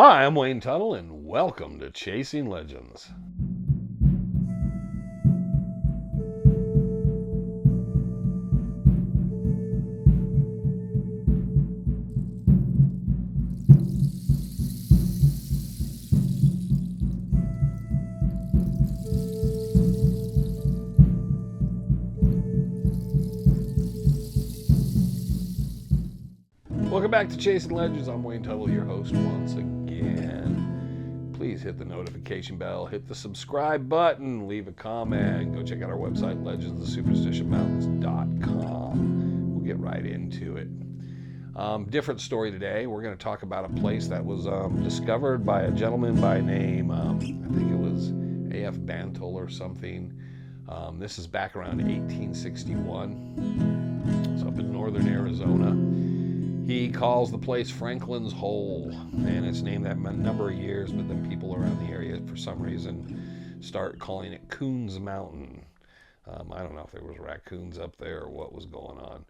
Hi, I'm Wayne Tuttle, and welcome to Chasing Legends. Welcome back to Chasing Legends. I'm Wayne Tuttle, your host once again. Please hit the notification bell, hit the subscribe button, leave a comment, go check out our website, legendsofsuperstitionmountains.com. We'll get right into it. Different story today. We're going to talk about a place that was discovered by a gentleman by name, I think it was A.F. Bantle or something. This is back around 1861. It's up in northern Arizona. He calls the place Franklin's Hole, and it's named that number of years, but then people around the area, for some reason, start calling it Coons Mountain. I don't know if there was raccoons up there or what was going on.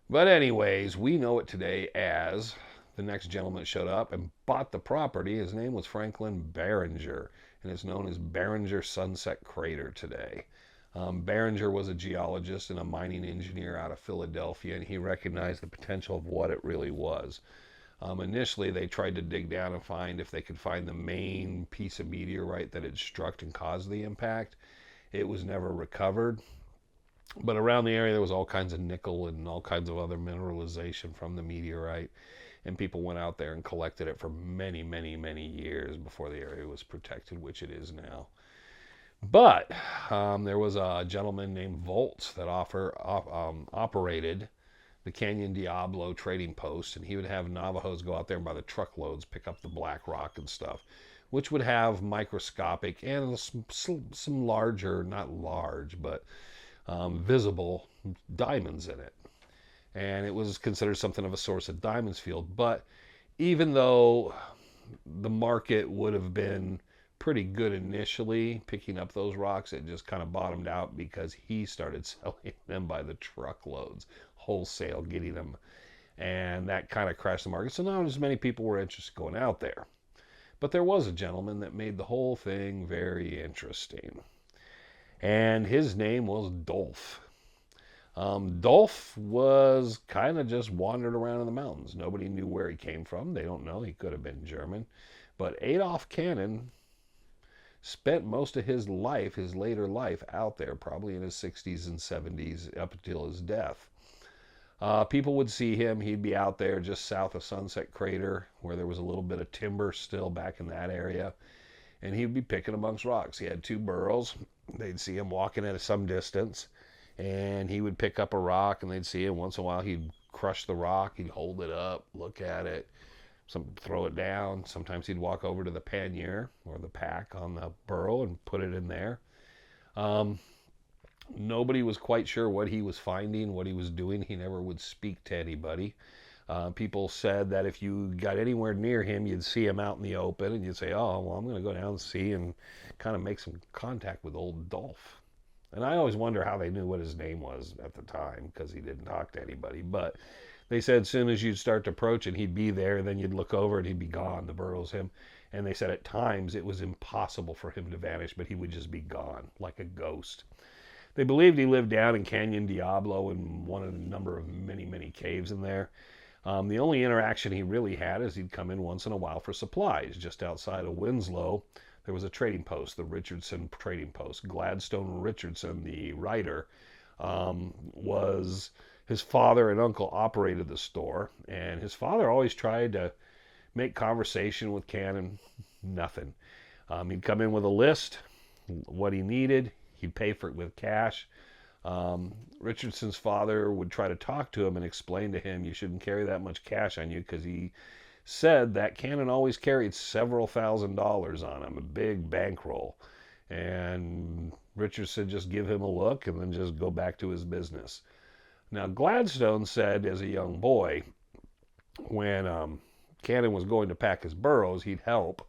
But anyways, we know it today as the next gentleman that showed up and bought the property. His name was Franklin Barringer, and it's known as Barringer Sunset Crater today. Barringer was a geologist and a mining engineer out of Philadelphia, and he recognized the potential of what it really was. Initially, they tried to dig down and find if they could find the main piece of meteorite that had struck and caused the impact. It was never recovered. But around the area, there was all kinds of nickel and all kinds of other mineralization from the meteorite. And people went out there and collected it for many, many, many years before the area was protected, which it is now. But there was a gentleman named Volts that operated the Canyon Diablo trading post, and he would have Navajos go out there and by the truckloads pick up the black rock and stuff, which would have microscopic and some larger, not large, but visible diamonds in it. And it was considered something of a source of diamonds field. But even though the market would have been pretty good initially picking up those rocks, it just kind of bottomed out because he started selling them by the truckloads, wholesale, getting them, and that kind of crashed the market. So not as many people were interested going out there. But there was a gentleman that made the whole thing very interesting, and his name was Adolph. Adolph was kind of just wandered around in the mountains. Nobody knew where he came from. They don't know. He could have been German. But Adolf Cannon spent most of his life, his later life, out there, probably in his 60s and 70s up until his death. People would see him. He'd be out there just south of Sunset Crater, where there was a little bit of timber still back in that area, and he'd be picking amongst rocks. He had two burros. They'd see him walking at some distance, and he would pick up a rock, and they'd see him. Once in a while, he'd crush the rock. He'd hold it up, look at it, throw it down. Sometimes he'd walk over to the pannier or the pack on the burro and put it in there. Nobody was quite sure what he was finding, what he was doing. He never would speak to anybody. People said that if you got anywhere near him, you'd see him out in the open, and you'd say, oh, well, I'm going to go down and see and kind of make some contact with old Adolph. And I always wonder how they knew what his name was at the time, because he didn't talk to anybody. But they said as soon as you'd start to approach it, he'd be there, and then you'd look over and he'd be gone. The burro's him. And they said at times it was impossible for him to vanish, but he would just be gone, like a ghost. They believed he lived down in Canyon Diablo in one of the number of many, many caves in there. The only interaction he really had is he'd come in once in a while for supplies. Just outside of Winslow, there was a trading post, the Richardson Trading Post. Gladstone Richardson, the writer, was his father and uncle operated the store, and his father always tried to make conversation with Cannon. Nothing. He'd come in with a list, what he needed. He'd pay for it with cash. Richardson's father would try to talk to him and explain to him you shouldn't carry that much cash on you, because he said that Cannon always carried several $1,000s on him, a big bankroll. And Richardson just give him a look and then just go back to his business. Now, Gladstone said as a young boy, when Cannon was going to pack his burros, he'd help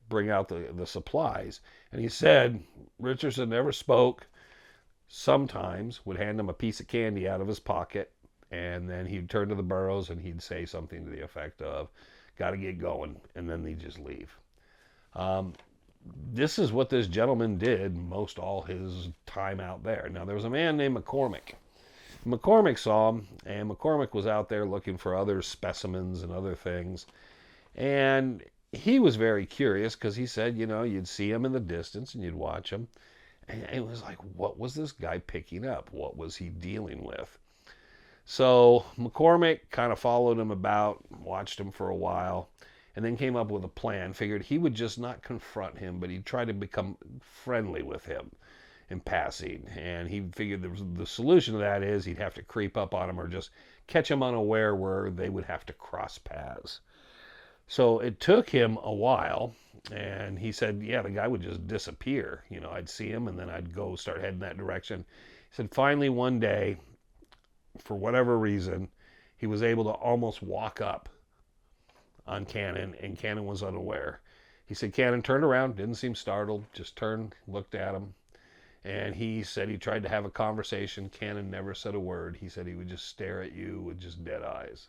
bring out the supplies. And he said Richardson never spoke, sometimes would hand him a piece of candy out of his pocket, and then he'd turn to the burros and he'd say something to the effect of, got to get going, and then they just leave. This is what this gentleman did most all his time out there. Now, there was a man named McCormick. McCormick saw him, and McCormick was out there looking for other specimens and other things. And he was very curious because he said, you'd see him in the distance and you'd watch him. And it was like, what was this guy picking up? What was he dealing with? So McCormick kind of followed him about, watched him for a while, and then came up with a plan. Figured he would just not confront him, but he'd try to become friendly with him in passing. And he figured the solution to that is he'd have to creep up on him or just catch him unaware where they would have to cross paths. So it took him a while, and he said, yeah, the guy would just disappear. I'd see him, and then I'd go start heading that direction. He said finally one day, for whatever reason, he was able to almost walk up on Cannon, and Cannon was unaware. He said Cannon turned around, didn't seem startled, just turned, looked at him, and he said he tried to have a conversation. Cannon never said a word. He said he would just stare at you with just dead eyes.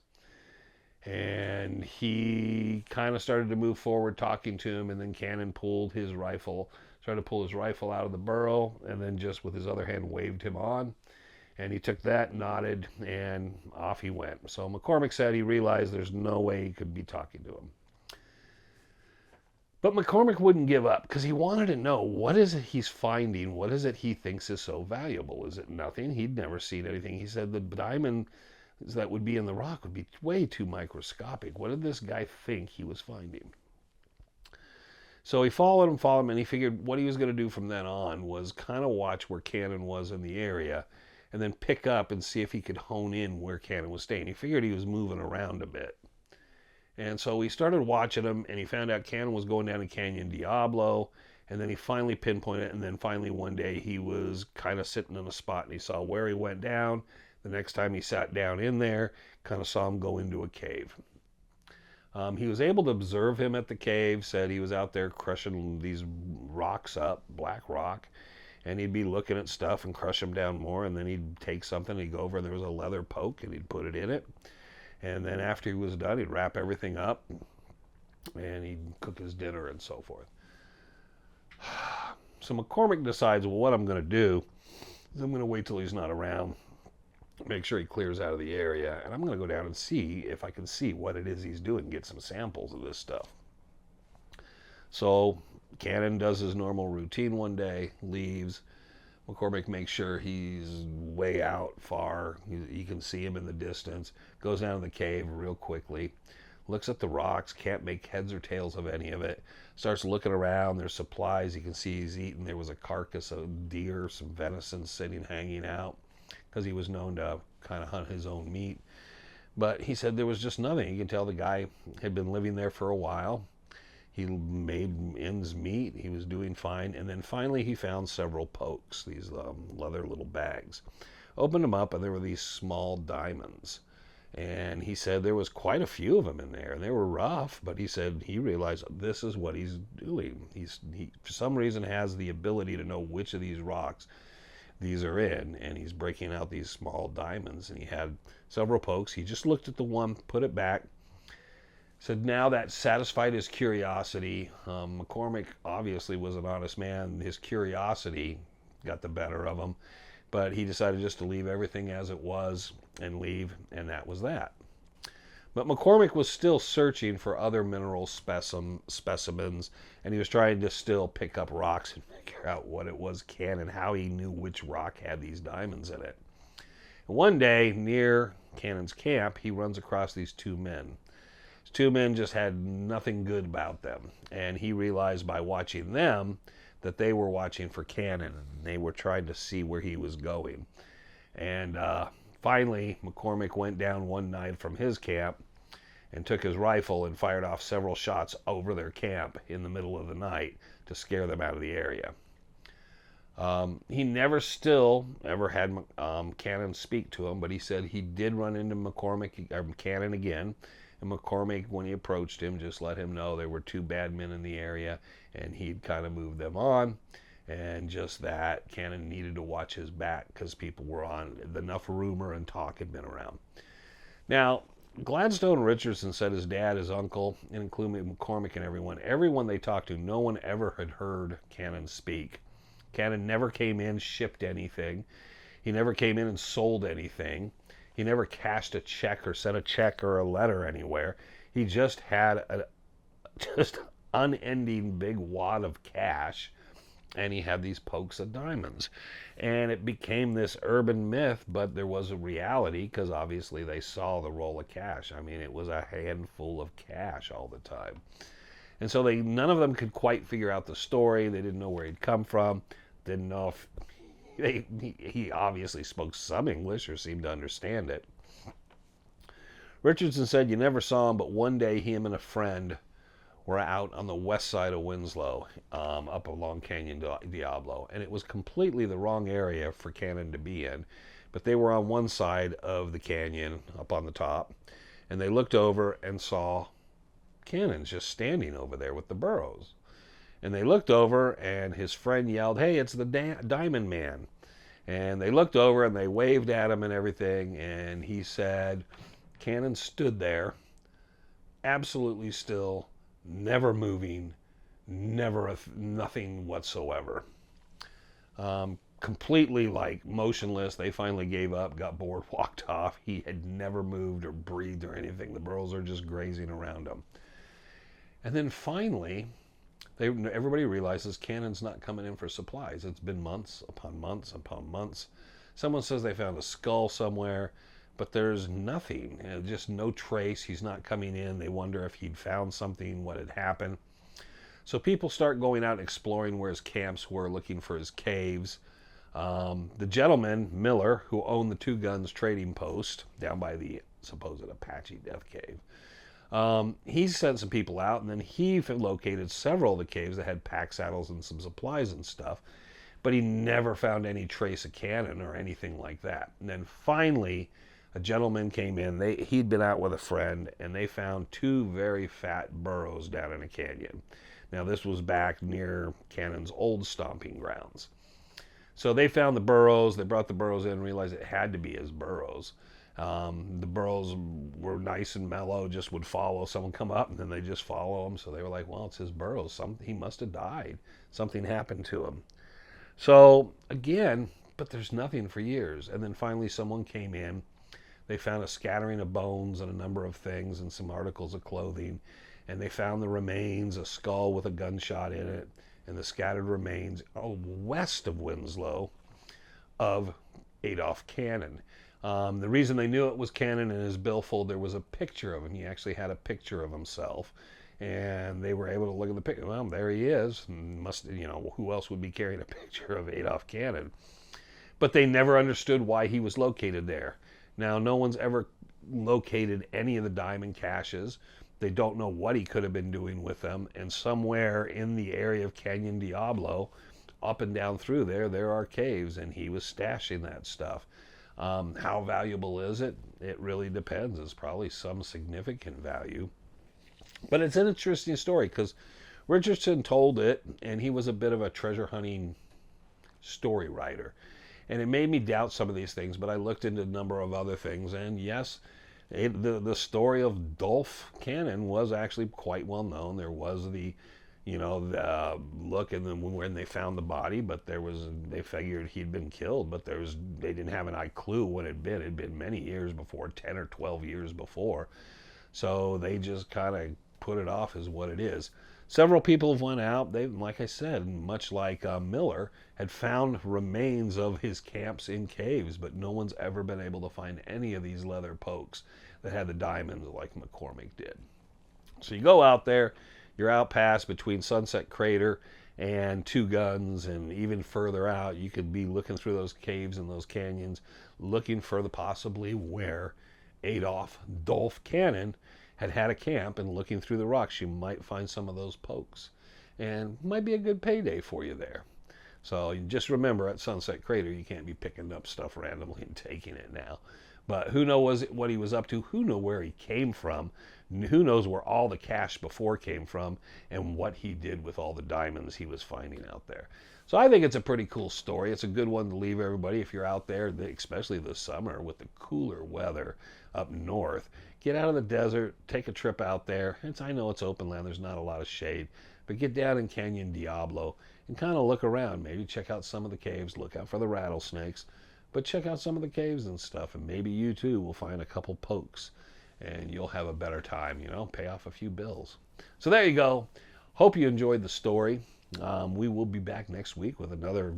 And he kind of started to move forward talking to him, and then Cannon started to pull his rifle out of the burrow, and then just with his other hand waved him on. And he took that, nodded, and off he went. So McCormick said he realized there's no way he could be talking to him. But McCormick wouldn't give up because he wanted to know, what is it he's finding? What is it he thinks is so valuable? Is it nothing? He'd never seen anything. He said the diamond that would be in the rock would be way too microscopic. What did this guy think he was finding? So he followed him, and he figured what he was going to do from then on was kind of watch where Cannon was in the area and then pick up and see if he could hone in where Cannon was staying. He figured he was moving around a bit. And so he started watching him, and he found out Cannon was going down to Canyon Diablo, and then he finally pinpointed it, and then finally one day he was kind of sitting in a spot, and he saw where he went down. The next time he sat down in there, kind of saw him go into a cave. He was able to observe him at the cave, said he was out there crushing these rocks up, black rock, and he'd be looking at stuff and crush them down more, and then he'd take something, he'd go over, and there was a leather poke, and he'd put it in it. And then after he was done, he'd wrap everything up, and he'd cook his dinner and so forth. So McCormick decides, well, what I'm going to do is I'm going to wait till he's not around, make sure he clears out of the area, and I'm going to go down and see if I can see what it is he's doing, get some samples of this stuff. So Cannon does his normal routine one day, leaves. McCormick makes sure he's way out far. You can see him in the distance. Goes down to the cave real quickly. Looks at the rocks. Can't make heads or tails of any of it. Starts looking around. There's supplies. You can see he's eating. There was a carcass of deer, some venison hanging out, because he was known to kind of hunt his own meat. But he said there was just nothing. You can tell the guy had been living there for a while. He made ends meet. He was doing fine. And then finally he found several pokes, these leather little bags. Opened them up, and there were these small diamonds. And he said there was quite a few of them in there. And they were rough, but he said he realized this is what he's doing. He for some reason has the ability to know which of these rocks these are in. And he's breaking out these small diamonds. And he had several pokes. He just looked at the one, put it back. Said now that satisfied his curiosity. McCormick obviously was an honest man. His curiosity got the better of him. But he decided just to leave everything as it was and leave, and that was that. But McCormick was still searching for other mineral specimens, and he was trying to still pick up rocks and figure out what it was Cannon, how he knew which rock had these diamonds in it. And one day, near Cannon's camp, he runs across these two men. Two men just had nothing good about them, and he realized by watching them that they were watching for Cannon, and they were trying to see where he was going. And finally, McCormick went down one night from his camp and took his rifle and fired off several shots over their camp in the middle of the night to scare them out of the area. He never ever had Cannon speak to him, but he said he did run into Cannon again. And McCormick, when he approached him, just let him know there were two bad men in the area, and he'd kind of moved them on. And just that, Cannon needed to watch his back because people were on. Enough rumor and talk had been around. Now, Gladstone and Richardson said his dad, his uncle, and including McCormick and everyone they talked to, no one ever had heard Cannon speak. Cannon never came in, shipped anything. He never came in and sold anything. He never cashed a check or sent a check or a letter anywhere. He just had a just unending big wad of cash, and he had these pokes of diamonds. And it became this urban myth, but there was a reality because obviously they saw the roll of cash. I mean, it was a handful of cash all the time. And so none of them could quite figure out the story. They didn't know where he'd come from. Didn't know if he obviously spoke some English or seemed to understand it. Richardson said you never saw him, but one day him and a friend were out on the west side of Winslow, up along Canyon Diablo, and it was completely the wrong area for Cannon to be in. But they were on one side of the canyon, up on the top, and they looked over and saw Cannon just standing over there with the burros. And they looked over, and his friend yelled, "Hey, it's the Diamond Man." And they looked over, and they waved at him and everything, and he said, Cannon stood there, absolutely still, never moving, nothing whatsoever. Completely like motionless. They finally gave up, got bored, walked off. He had never moved or breathed or anything. The burros are just grazing around him. And then finally, everybody realizes Cannon's not coming in for supplies. It's been months upon months upon months. Someone says they found a skull somewhere, but there's nothing, just no trace. He's not coming in. They wonder if he'd found something, what had happened. So people start going out exploring where his camps were, looking for his caves. The gentleman, Miller, who owned the Two Guns trading post down by the supposed Apache Death Cave, he sent some people out, and then he located several of the caves that had pack saddles and some supplies and stuff, but he never found any trace of Cannon or anything like that. And then finally, a gentleman came in. He'd been out with a friend, and they found two very fat burros down in a canyon. Now, this was back near Cannon's old stomping grounds. So they found the burros. They brought the burros in and realized it had to be his burros. The burros were nice and mellow, just would follow someone come up, and then they just follow him. So they were like, well, it's his burros. He must have died. Something happened to him. So, again, but there's nothing for years. And then finally someone came in. They found a scattering of bones and a number of things and some articles of clothing. And they found the remains, a skull with a gunshot in it, and the scattered remains west of Winslow of Adolf Cannon. The reason they knew it was Cannon, in his billfold there was a picture of him. He actually had a picture of himself. And they were able to look at the picture. Well, there he is. Who else would be carrying a picture of Adolf Cannon? But they never understood why he was located there. Now, no one's ever located any of the diamond caches. They don't know what he could have been doing with them. And somewhere in the area of Canyon Diablo, up and down through there are caves, and he was stashing that stuff. How valuable is it? It really depends. It's probably some significant value. But it's an interesting story because Richardson told it, and he was a bit of a treasure hunting story writer. And it made me doubt some of these things, but I looked into a number of other things, and yes, the story of Adolf Cannon was actually quite well known. There was the look, and then when they found the body, but they figured he'd been killed, but they didn't have any clue when it had been. It had been many years before, 10 or 12 years before. So they just kind of put it off as what it is. Several people have went out. They, like I said, much like Miller, had found remains of his camps in caves, but no one's ever been able to find any of these leather pokes that had the diamonds like McCormick did. So you go out there, you're out past between Sunset Crater and Two Guns, and even further out, you could be looking through those caves and those canyons, looking for possibly where Adolf Cannon had a camp, and looking through the rocks, you might find some of those pokes. And it might be a good payday for you there. So you just remember, at Sunset Crater, you can't be picking up stuff randomly and taking it now. But who knows what he was up to? Who knows where he came from? Who knows where all the cash before came from and what he did with all the diamonds he was finding out there. So I think it's a pretty cool story. It's a good one to leave everybody if you're out there, especially this summer with the cooler weather up north. Get out of the desert, take a trip out there. I know it's open land, there's not a lot of shade, but get down in Canyon Diablo and kind of look around. Maybe check out some of the caves, look out for the rattlesnakes, but check out some of the caves and stuff, and maybe you too will find a couple pokes and you'll have a better time, pay off a few bills. So there you go. Hope you enjoyed the story. We will be back next week with another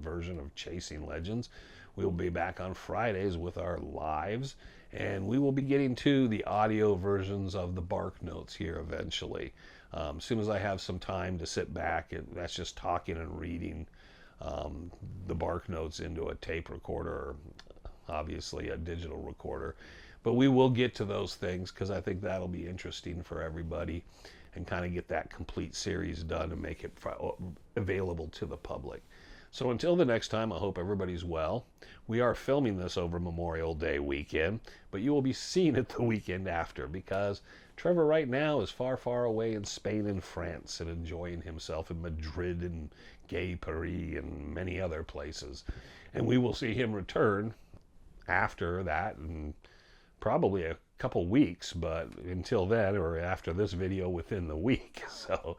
version of Chasing Legends. We will be back on Fridays with our lives, and we will be getting to the audio versions of the Bark Notes here eventually. As soon as I have some time to sit back, that's just talking and reading the Bark Notes into a tape recorder, or obviously a digital recorder. But we will get to those things because I think that'll be interesting for everybody, and kind of get that complete series done and make it available to the public. So until the next time, I hope everybody's well. We are filming this over Memorial Day weekend, but you will be seeing it the weekend after, because Trevor right now is far, far away in Spain and France and enjoying himself in Madrid and Gay Paris and many other places. And we will see him return after that, and probably a couple weeks, but until then, or after this video, within the week. So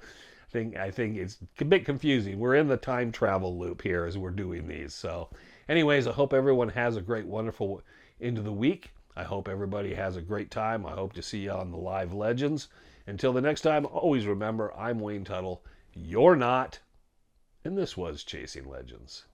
I think it's a bit confusing. We're in the time travel loop here as we're doing these. So anyways, I hope everyone has a great, wonderful end of the week. I hope everybody has a great time. I hope to see you on the live legends. Until the next time, always remember, I'm Wayne Tuttle, you're not, and this was Chasing Legends.